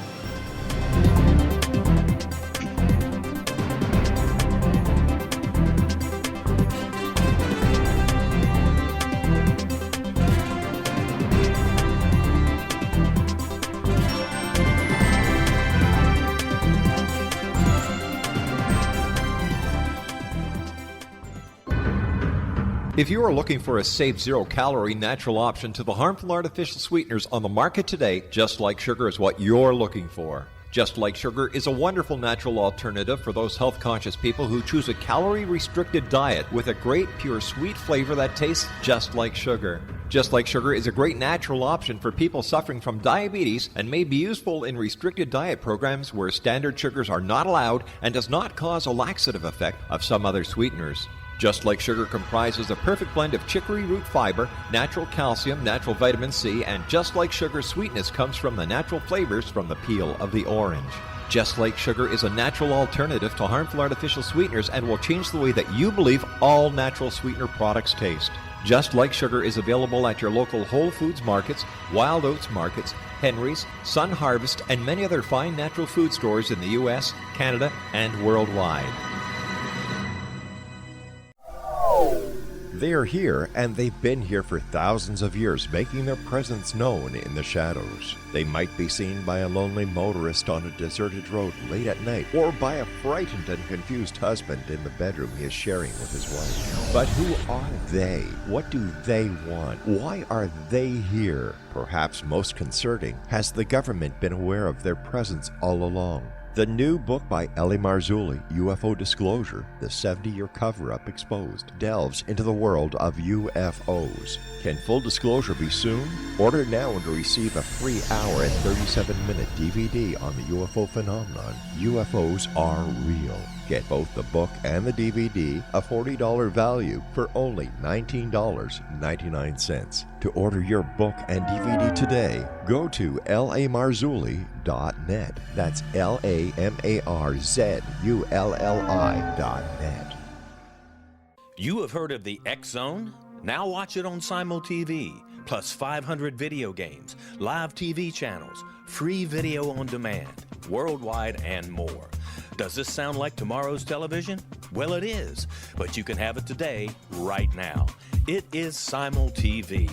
If you are looking for a safe, zero-calorie, natural option to the harmful artificial sweeteners on the market today, Just Like Sugar is what you're looking for. Just Like Sugar is a wonderful natural alternative for those health-conscious people who choose a calorie-restricted diet with a great, pure, sweet flavor that tastes just like sugar. Just Like Sugar is a great natural option for people suffering from diabetes and may be useful in restricted diet programs where standard sugars are not allowed and does not cause a laxative effect of some other sweeteners. Just Like Sugar comprises a perfect blend of chicory root fiber, natural calcium, natural vitamin C, and Just Like Sugar's sweetness comes from the natural flavors from the peel of the orange. Just Like Sugar is a natural alternative to harmful artificial sweeteners and will change the way that you believe all natural sweetener products taste. Just Like Sugar is available at your local Whole Foods markets, Wild Oats markets, Henry's, Sun Harvest, and many other fine natural food stores in the U.S., Canada, and worldwide. They are here, and they've been here for thousands of years, making their presence known in the shadows. They might be seen by a lonely motorist on a deserted road late at night, or by a frightened and confused husband in the bedroom he is sharing with his wife. But who are they? What do they want? Why are they here? Perhaps most concerning, has the government been aware of their presence all along? The new book by Ellie Marzulli, UFO Disclosure, the 70-year cover-up exposed, delves into the world of UFOs. Can full disclosure be soon? Order now and receive a free hour and 37-minute DVD on the UFO phenomenon. UFOs are real. Get both the book and the DVD, a $40 value, for only $19.99. To order your book and DVD today, go to lamarzulli.net. That's LAMARZULLI.net. You have heard of the X Zone? Now watch it on Simul TV, plus 500 video games, live TV channels, free video on demand, worldwide, and more. Does this sound like tomorrow's television? Well, it is, but you can have it today, right now. It is Simul TV.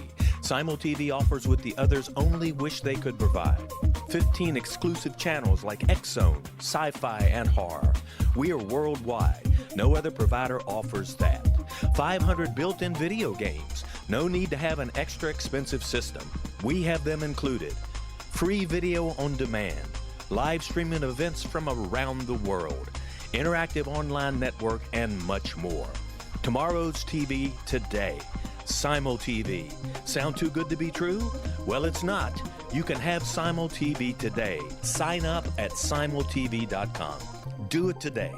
SimulTV offers what the others only wish they could provide. 15 exclusive channels like X-Zone, Sci-Fi, and Horror. We are worldwide. No other provider offers that. 500 built-in video games. No need to have an extra expensive system. We have them included. Free video on demand. Live streaming events from around the world. Interactive online network, and much more. Tomorrow's TV today. SimulTV. Sound too good to be true? Well, it's not. You can have SimulTV today. Sign up at simultv.com. Do it today.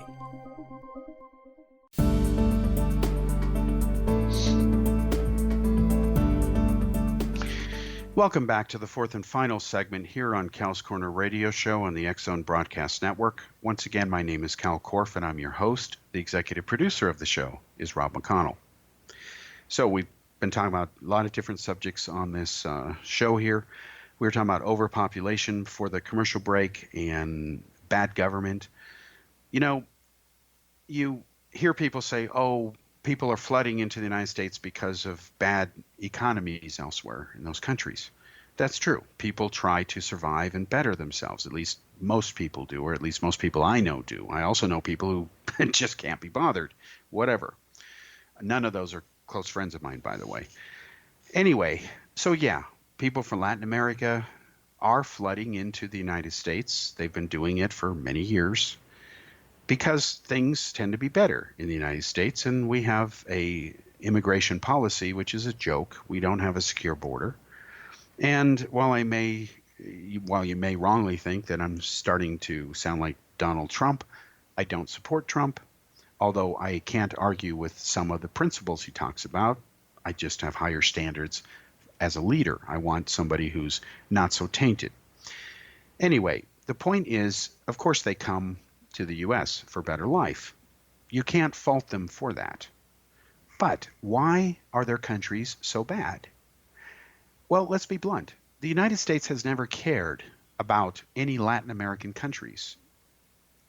Welcome back to the fourth and final segment here on Cal's Corner Radio Show on the X-Zone Broadcast Network. Once again, my name is Kal Korff, and I'm your host. The executive producer of the show is Rob McConnell. So we've been talking about a lot of different subjects on this show here. We were talking about overpopulation for the commercial break and bad government. You know, you hear people say, oh, people are flooding into the United States because of bad economies elsewhere in those countries. That's true. People try to survive and better themselves. At least most people do, or at least most people I know do. I also know people who just can't be bothered, whatever. None of those are close friends of mine, by the way. Anyway, so yeah, people from Latin America are flooding into the United States. They've been doing it for many years because things tend to be better in the United States, and we have a immigration policy which is a joke. We don't have a secure border. And while you may wrongly think that I'm starting to sound like Donald Trump, I don't support Trump. Although I can't argue with some of the principles he talks about. I just have higher standards as a leader. I want somebody who's not so tainted. Anyway, the point is, of course, they come to the U.S. for better life. You can't fault them for that. But why are their countries so bad? Well, let's be blunt. The United States has never cared about any Latin American countries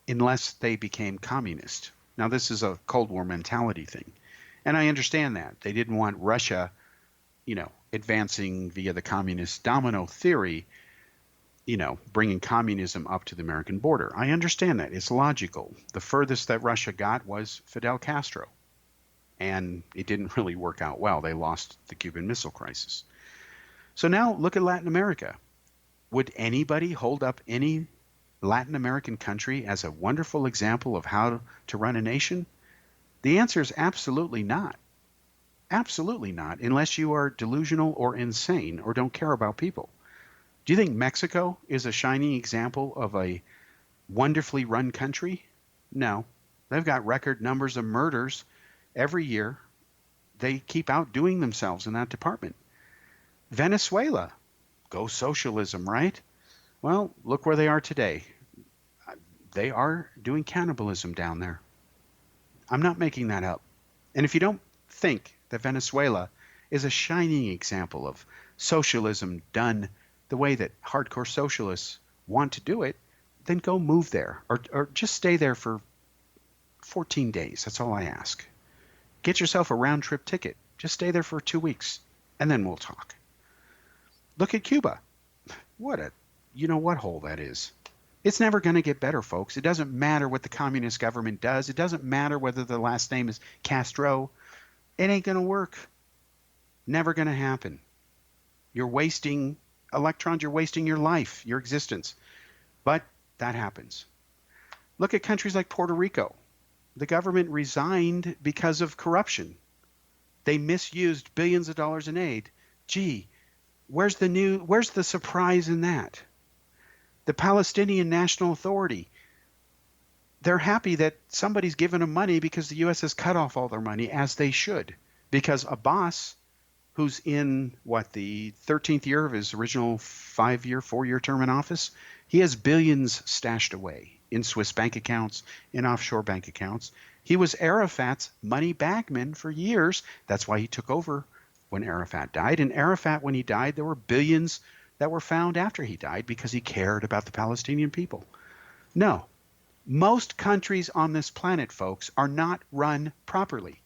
unless they became communist. Now, this is a Cold War mentality thing, and I understand that. They didn't want Russia, advancing via the communist domino theory, bringing communism up to the American border. I understand that. It's logical. The furthest that Russia got was Fidel Castro, and it didn't really work out well. They lost the Cuban Missile Crisis. So now look at Latin America. Would anybody hold up any Latin American country as a wonderful example of how to run a nation? The answer is absolutely not. Absolutely not, unless you are delusional or insane or don't care about people. Do you think Mexico is a shining example of a wonderfully run country? No. They've got record numbers of murders every year. They keep outdoing themselves in that department. Venezuela, go socialism, right? Well, look where they are today. They are doing cannibalism down there. I'm not making that up. And if you don't think that Venezuela is a shining example of socialism done the way that hardcore socialists want to do it, then go move there or just stay there for 14 days. That's all I ask. Get yourself a round trip ticket. Just stay there for 2 weeks and then we'll talk. Look at Cuba. What a what hole that is. It's never going to get better, folks. It doesn't matter what the communist government does. It doesn't matter whether the last name is Castro. It ain't going to work. Never going to happen. You're wasting electrons. You're wasting your life, your existence. But that happens. Look at countries like Puerto Rico. The government resigned because of corruption. They misused billions of dollars in aid. Gee, where's the surprise in that? The Palestinian National Authority, they're happy that somebody's given them money because the U.S. has cut off all their money, as they should. Because Abbas, who's in, the 13th year of his original 4-year term in office, he has billions stashed away in Swiss bank accounts, in offshore bank accounts. He was Arafat's money bagman for years. That's why he took over when Arafat died. And Arafat, when he died, there were billions that were found after he died because he cared about the Palestinian people. No. Most countries on this planet, folks, are not run properly.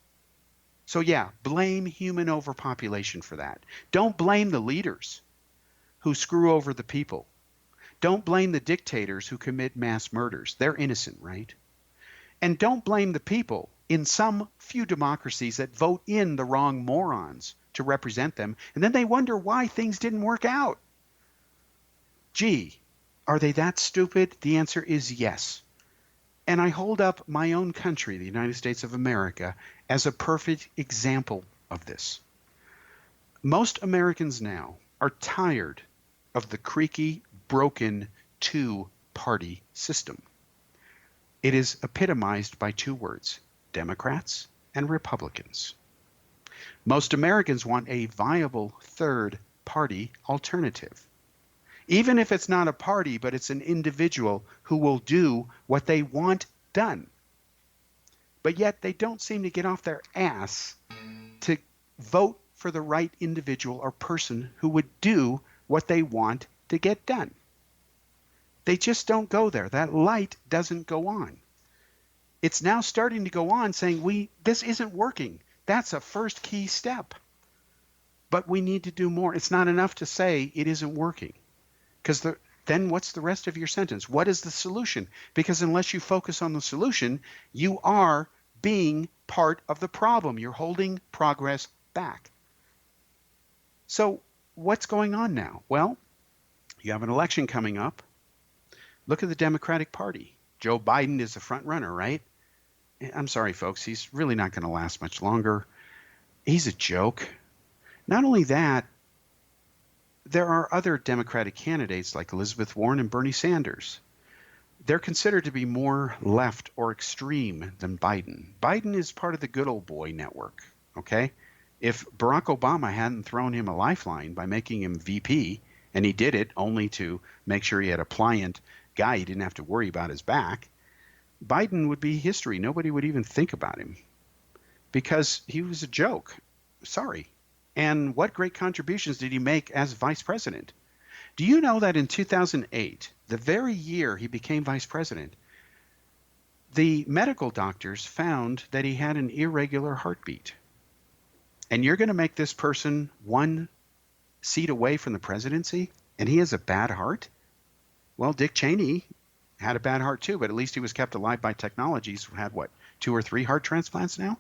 So yeah, blame human overpopulation for that. Don't blame the leaders who screw over the people. Don't blame the dictators who commit mass murders. They're innocent, right? And don't blame the people in some few democracies that vote in the wrong morons to represent them, and then they wonder why things didn't work out. Gee, are they that stupid? The answer is yes. And I hold up my own country, the United States of America, as a perfect example of this. Most Americans now are tired of the creaky, broken two-party system. It is epitomized by two words, Democrats and Republicans. Most Americans want a viable third-party alternative. Even if it's not a party, but it's an individual who will do what they want done. But yet they don't seem to get off their ass to vote for the right individual or person who would do what they want to get done. They just don't go there. That light doesn't go on. It's now starting to go on saying, this isn't working. That's a first key step. But we need to do more. It's not enough to say it isn't working. Because then what's the rest of your sentence? What is the solution? Because unless you focus on the solution, you are being part of the problem. You're holding progress back. So what's going on now? Well, you have an election coming up. Look at the Democratic Party. Joe Biden is the front runner, right? I'm sorry, folks. He's really not going to last much longer. He's a joke. Not only that, there are other Democratic candidates like Elizabeth Warren and Bernie Sanders. They're considered to be more left or extreme than Biden. Biden is part of the good old boy network, okay? If Barack Obama hadn't thrown him a lifeline by making him VP, and he did it only to make sure he had a pliant guy he didn't have to worry about his back, Biden would be history. Nobody would even think about him because he was a joke. Sorry. And what great contributions did he make as vice president? Do you know that in 2008, the very year he became vice president, the medical doctors found that he had an irregular heartbeat? And you're going to make this person one seat away from the presidency, and he has a bad heart? Well, Dick Cheney had a bad heart too, but at least he was kept alive by technologies. Had what, 2 or 3 heart transplants now?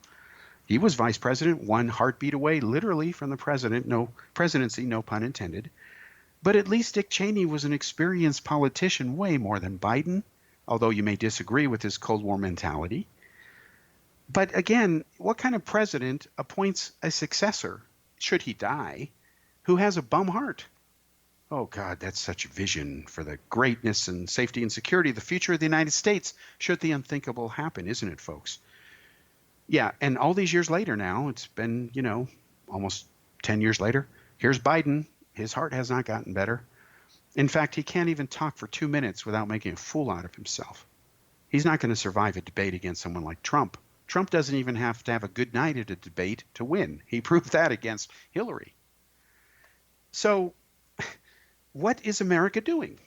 He was vice president, one heartbeat away, literally, from the presidency, no pun intended. But at least Dick Cheney was an experienced politician, way more than Biden, although you may disagree with his Cold War mentality. But again, what kind of president appoints a successor, should he die, who has a bum heart? Oh, God, that's such a vision for the greatness and safety and security of the future of the United States, should the unthinkable happen, isn't it, folks? Yeah, and all these years later now, it's been, almost 10 years later, here's Biden. His heart has not gotten better. In fact, he can't even talk for 2 minutes without making a fool out of himself. He's not going to survive a debate against someone like Trump. Trump doesn't even have to have a good night at a debate to win. He proved that against Hillary. So what is America doing?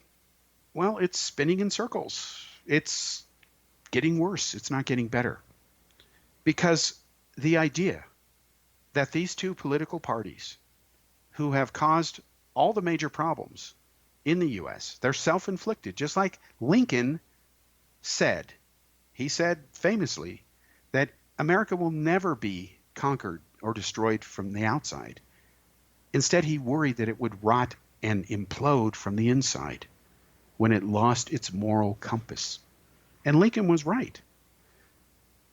Well, it's spinning in circles. It's getting worse. It's not getting better. Because the idea that these two political parties who have caused all the major problems in the U.S., they're self-inflicted, just like Lincoln said. He said famously that America will never be conquered or destroyed from the outside. Instead, he worried that it would rot and implode from the inside when it lost its moral compass. And Lincoln was right.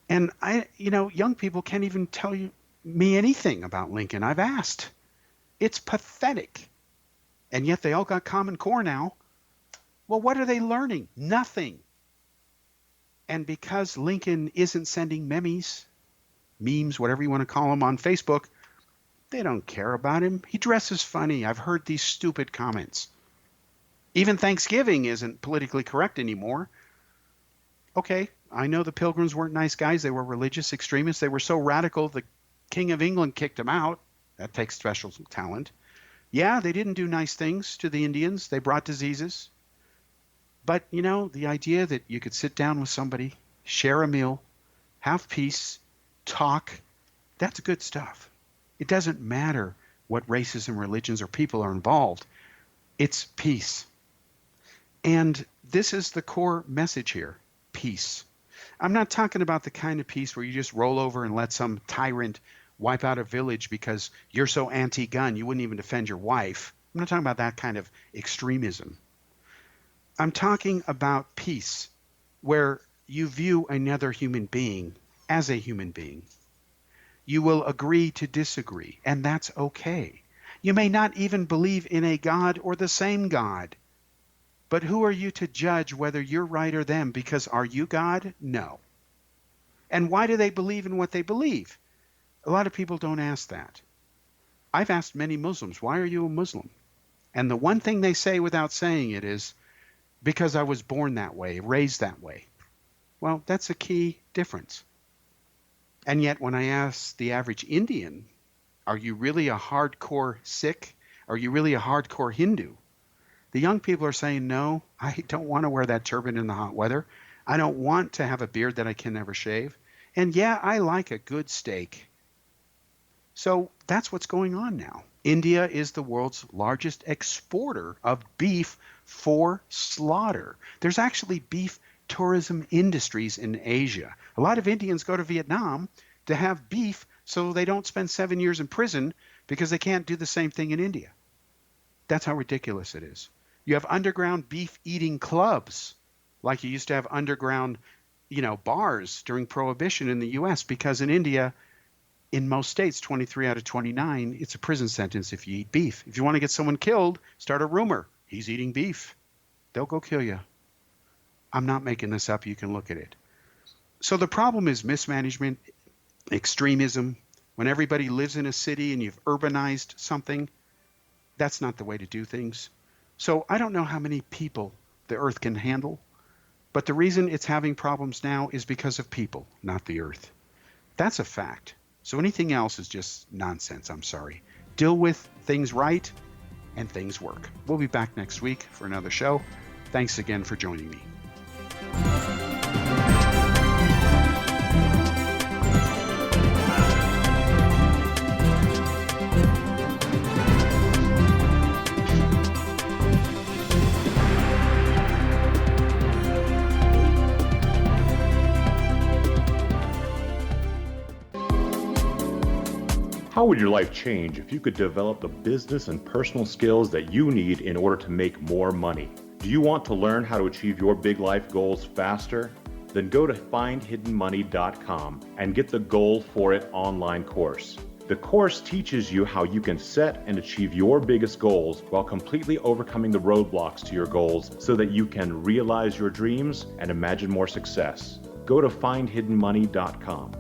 And young people can't even tell me anything about Lincoln. I've asked. It's pathetic. And yet they all got Common Core now. Well, what are they learning? Nothing. And because Lincoln isn't sending memes, whatever you want to call them, on Facebook, they don't care about him. He dresses funny. I've heard these stupid comments. Even Thanksgiving isn't politically correct anymore. Okay, I know the Pilgrims weren't nice guys. They were religious extremists. They were so radical, the King of England kicked them out. That takes special talent. Yeah, they didn't do nice things to the Indians. They brought diseases. But, the idea that you could sit down with somebody, share a meal, have peace, talk, That's good stuff. It doesn't matter what races and religions or people are involved. It's peace. And this is the core message here, peace. I'm not talking about the kind of peace where you just roll over and let some tyrant wipe out a village because you're so anti-gun you wouldn't even defend your wife. I'm not talking about that kind of extremism. I'm talking about peace, where you view another human being as a human being. You will agree to disagree, and that's okay. You may not even believe in a God or the same God. But who are you to judge whether you're right or them? Because are you God? No. And why do they believe in what they believe? A lot of people don't ask that. I've asked many Muslims, why are you a Muslim? And the one thing they say without saying it is, because I was born that way, raised that way. Well, that's a key difference. And yet when I ask the average Indian, are you really a hardcore Sikh? Are you really a hardcore Hindu? The young people are saying, no, I don't want to wear that turban in the hot weather. I don't want to have a beard that I can never shave. And yeah, I like a good steak. So that's what's going on now. India is the world's largest exporter of beef for slaughter. There's actually beef tourism industries in Asia. A lot of Indians go to Vietnam to have beef so they don't spend 7 years in prison because they can't do the same thing in India. That's how ridiculous it is. You have underground beef eating clubs, like you used to have underground, bars during Prohibition in the US, because in India, in most states, 23 out of 29, it's a prison sentence if you eat beef. If you want to get someone killed, start a rumor. He's eating beef. They'll go kill you. I'm not making this up. You can look at it. So the problem is mismanagement, extremism. When everybody lives in a city and you've urbanized something, that's not the way to do things. So I don't know how many people the earth can handle, but the reason it's having problems now is because of people, not the earth. That's a fact. So anything else is just nonsense, I'm sorry. Deal with things right and things work. We'll be back next week for another show. Thanks again for joining me. How would your life change if you could develop the business and personal skills that you need in order to make more money? Do you want to learn how to achieve your big life goals faster? Then go to findhiddenmoney.com and get the Goal for It online course. The course teaches you how you can set and achieve your biggest goals while completely overcoming the roadblocks to your goals so that you can realize your dreams and imagine more success. Go to findhiddenmoney.com.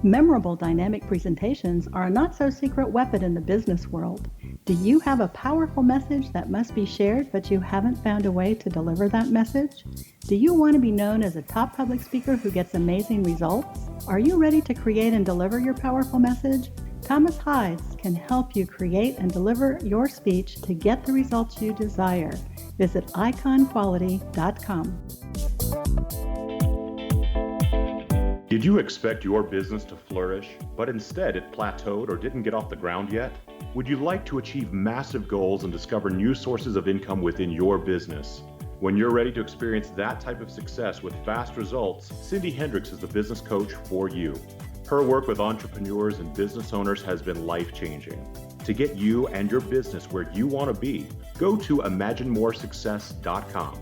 Memorable dynamic presentations are a not-so-secret weapon in the business world. Do you have a powerful message that must be shared, but you haven't found a way to deliver that message? Do you want to be known as a top public speaker who gets amazing results? Are you ready to create and deliver your powerful message? Thomas Hides can help you create and deliver your speech to get the results you desire. Visit iconquality.com. Did you expect your business to flourish, but instead it plateaued or didn't get off the ground yet? Would you like to achieve massive goals and discover new sources of income within your business? When you're ready to experience that type of success with fast results, Cindy Hendricks is the business coach for you. Her work with entrepreneurs and business owners has been life-changing. To get you and your business where you want to be, go to imaginemoresuccess.com.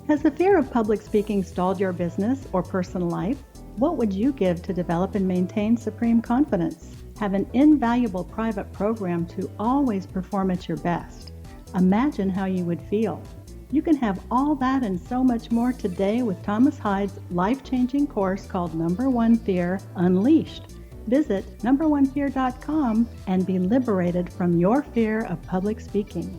Has the fear of public speaking stalled your business or personal life? What would you give to develop and maintain supreme confidence? Have an invaluable private program to always perform at your best. Imagine how you would feel. You can have all that and so much more today with Thomas Hides' life-changing course called Number One Fear Unleashed. Visit numberonefear.com and be liberated from your fear of public speaking.